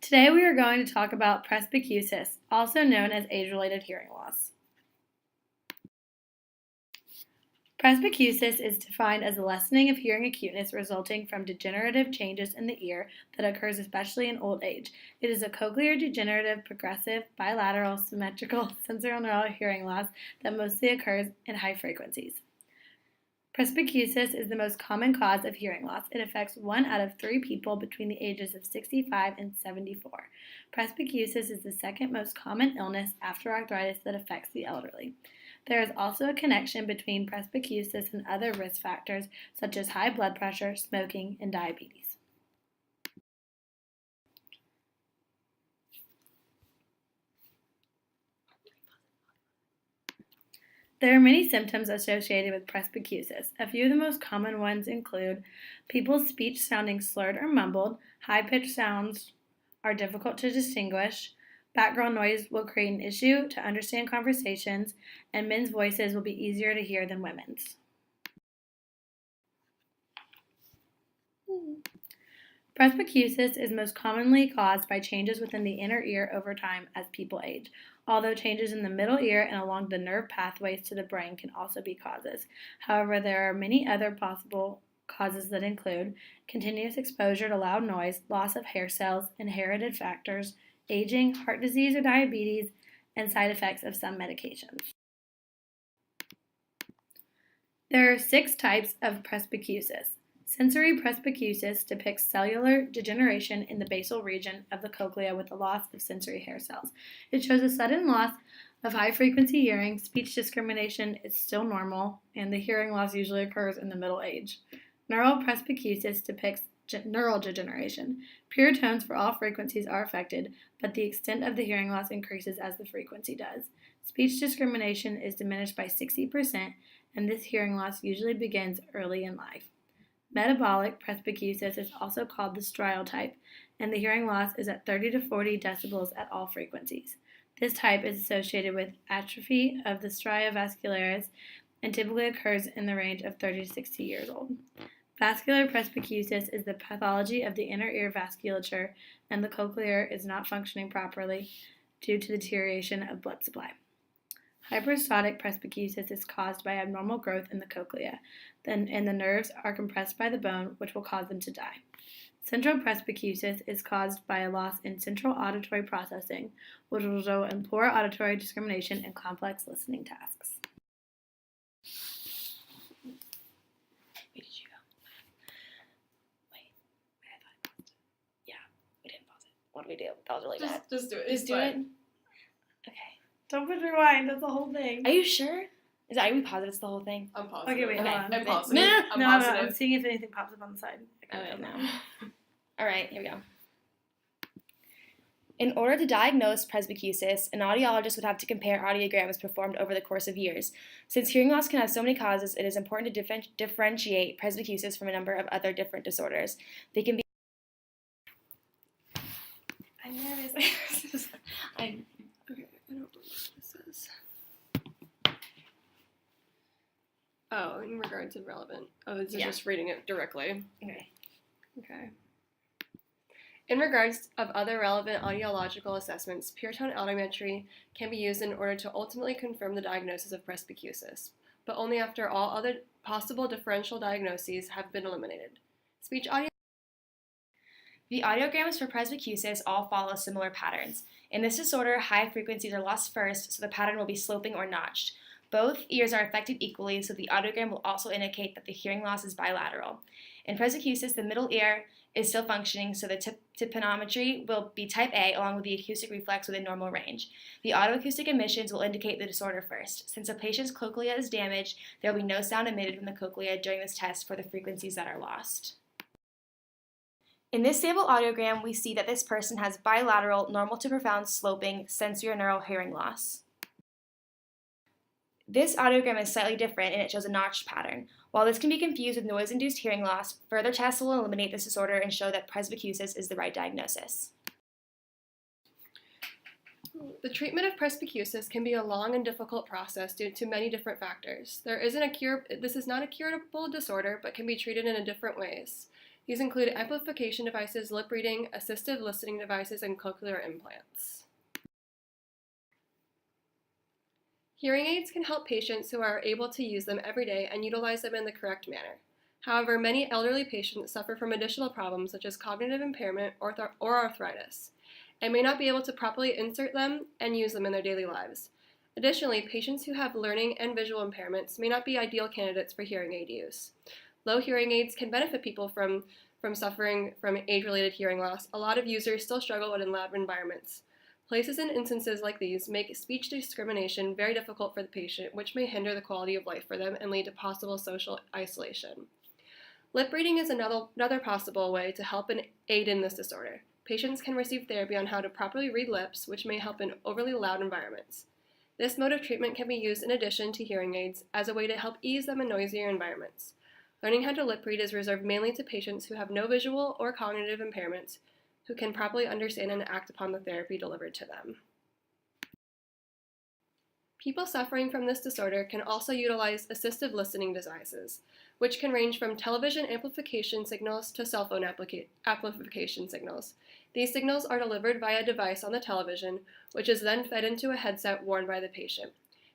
Today we are going to talk about presbycusis, also known as age-related hearing loss. Presbycusis is defined as a lessening of hearing acuteness resulting from degenerative changes in the ear that occurs especially in old age. It is a cochlear degenerative, progressive, bilateral, symmetrical, sensorineural hearing loss that mostly occurs in high frequencies. Presbycusis is the most common cause of hearing loss. It affects 1 out of 3 people between the ages of 65 and 74. Presbycusis is the second most common illness after arthritis that affects the elderly. There is also a connection between presbycusis and other risk factors such as high blood pressure, smoking, and diabetes. There are many symptoms associated with presbycusis. A few of the most common ones include people's speech sounding slurred or mumbled, high-pitched sounds are difficult to distinguish, background noise will create an issue to understand conversations, and men's voices will be easier to hear than women's. Presbycusis is most commonly caused by changes within the inner ear over time as people age, although changes in the middle ear and along the nerve pathways to the brain can also be causes. However, there are many other possible causes that include continuous exposure to loud noise, loss of hair cells, inherited factors, aging, heart disease or diabetes, and side effects of some medications. There are 6 types of presbycusis. Sensory presbycusis depicts cellular degeneration in the basal region of the cochlea with the loss of sensory hair cells. It shows a sudden loss of high-frequency hearing, speech discrimination is still normal, and the hearing loss usually occurs in the middle age. Neural presbycusis depicts neural degeneration. Pure tones for all frequencies are affected, but the extent of the hearing loss increases as the frequency does. Speech discrimination is diminished by 60%, and this hearing loss usually begins early in life. Metabolic presbycusis is also called the strial type, and the hearing loss is at 30 to 40 decibels at all frequencies. This type is associated with atrophy of the stria vascularis and typically occurs in the range of 30 to 60 years old. Vascular presbycusis is the pathology of the inner ear vasculature, and the cochlear is not functioning properly due to the deterioration of blood supply. Hyperostotic presbycusis is caused by abnormal growth in the cochlea, and the nerves are compressed by the bone, which will cause them to die. Central presbycusis is caused by a loss in central auditory processing, which will result in poor auditory discrimination and complex listening tasks. Where did you go? Wait, I thought I paused it. Yeah, we didn't pause it. What do we do? That was really bad. Just do it. Just do it? Okay. Don't push rewind, that's the whole thing. Are you sure? Is that, are we positive it's the whole thing? I'm positive. Okay, wait, hold on. I'm positive. No, I'm No, positive. I'm seeing if anything pops up on the side. Okay, no. Alright, here we go. In order to diagnose presbycusis, an audiologist would have to compare audiograms performed over the course of years. Since hearing loss can have so many causes, it is important to differentiate presbycusis from a number of other different disorders. They can be... I'm nervous. Okay, I don't know what this is. Oh, in regards to relevant. Oh, this is just reading it directly. Okay. In regards of other relevant audiological assessments, pure tone audiometry can be used in order to ultimately confirm the diagnosis of presbycusis, but only after all other possible differential diagnoses have been eliminated. Speech audio. The audiograms for presbycusis all follow similar patterns. In this disorder, high frequencies are lost first, so the pattern will be sloping or notched. Both ears are affected equally, so the audiogram will also indicate that the hearing loss is bilateral. In presbycusis, the middle ear is still functioning, so the tympanometry will be type A along with the acoustic reflex within normal range. The autoacoustic emissions will indicate the disorder first. Since a patient's cochlea is damaged, there will be no sound emitted from the cochlea during this test for the frequencies that are lost. In this stable audiogram, we see that this person has bilateral, normal to profound sloping sensorineural hearing loss. This audiogram is slightly different and it shows a notched pattern. While this can be confused with noise-induced hearing loss, further tests will eliminate this disorder and show that presbycusis is the right diagnosis. The treatment of presbycusis can be a long and difficult process due to many different factors. This is not a curable disorder, but can be treated in different ways. These include amplification devices, lip reading, assistive listening devices, and cochlear implants. Hearing aids can help patients who are able to use them every day and utilize them in the correct manner. However, many elderly patients suffer from additional problems such as cognitive impairment or arthritis, and may not be able to properly insert them and use them in their daily lives. Additionally, patients who have learning and visual impairments may not be ideal candidates for hearing aid use. Though hearing aids can benefit people from suffering from age-related hearing loss, a lot of users still struggle in lab environments. Places and instances like these make speech discrimination very difficult for the patient, which may hinder the quality of life for them and lead to possible social isolation. Lip reading is another possible way to help and aid in this disorder. Patients can receive therapy on how to properly read lips, which may help in overly loud environments. This mode of treatment can be used in addition to hearing aids as a way to help ease them in noisier environments. Learning how to lip read is reserved mainly to patients who have no visual or cognitive impairments, who can properly understand and act upon the therapy delivered to them. People suffering from this disorder can also utilize assistive listening devices, which can range from television amplification signals to cell phone amplification signals. These signals are delivered via a device on the television, which is then fed into a headset worn by the patient.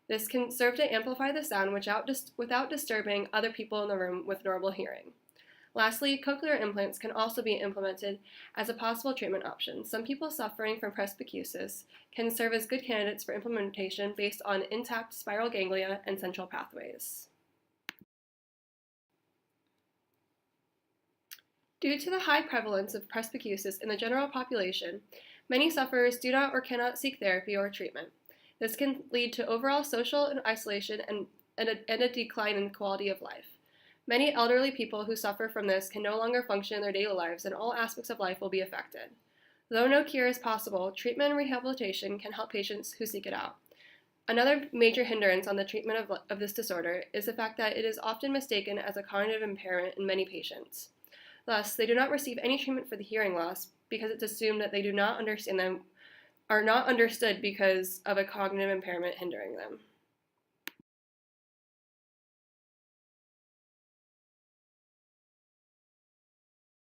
This can serve to amplify the sound without disturbing other people in the room with normal hearing. Lastly, cochlear implants can also be implemented as a possible treatment option. Some people suffering from presbycusis can serve as good candidates for implementation based on intact spiral ganglia and central pathways. Due to the high prevalence of presbycusis in the general population, many sufferers do not or cannot seek therapy or treatment. This can lead to overall social isolation and a decline in quality of life. Many elderly people who suffer from this can no longer function in their daily lives, and all aspects of life will be affected. Though no cure is possible, treatment and rehabilitation can help patients who seek it out. Another major hindrance on the treatment of this disorder is the fact that it is often mistaken as a cognitive impairment in many patients. Thus, they do not receive any treatment for the hearing loss because it's assumed that they do not understand them, are not understood because of a cognitive impairment hindering them.